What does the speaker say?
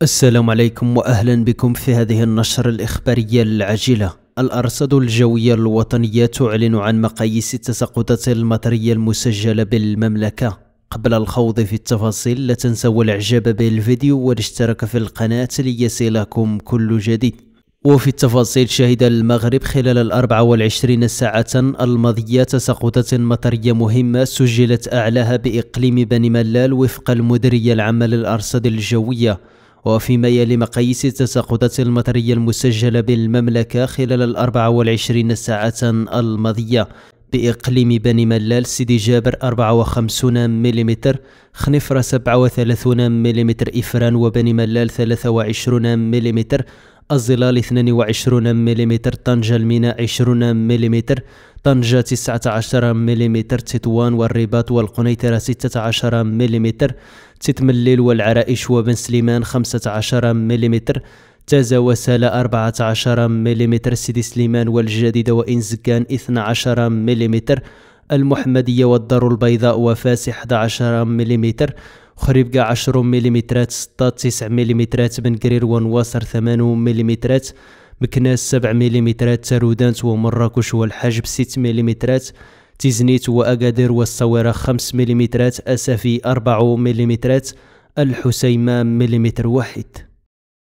السلام عليكم وأهلا بكم في هذه النشرة الإخبارية العاجلة. الأرصاد الجوية الوطنية تعلن عن مقاييس التساقطات المطرية المسجلة بالمملكة. قبل الخوض في التفاصيل لا تنسوا الإعجاب بالفيديو والاشتراك في القناة ليصلكم كل جديد. وفي التفاصيل، شهد المغرب خلال 24 ساعة الماضية تساقطات مطرية مهمة سجلت أعلاها بإقليم بني ملال وفق المديرية العامة للأرصاد الجوية. وفيما يلي مقاييس التساقطات المطرية المسجلة بالمملكة خلال 24 ساعة الماضية: بإقليم بني ملال سيدي جابر 54 ملم، خنفرة 37 ملم، إفران وبني ملال 23 ملم، الظلال 22 ملم، طنجة الميناء 20 ملم، طنجة 19 ملم، تطوان والرباط والقنيطرة 16 ملم، تتمليل والعرائش وبن سليمان 15 ملم، تازا وسالة 14 ملم، سيدي سليمان والجديدة وإنزكان 12 ملم، المحمدية والدار البيضاء وفاس 11 ملم، خريبكة 10 ملم، سطات 9 ملم، بن قرير ونواصر 8 ملم، مكناس 7 ملم، تارودانت ومراكش والحجب 6 ملم، تيزنيت وأكادير والصويرة 5 ملم، أسفي 4 ملم، الحسيمة ملم واحد.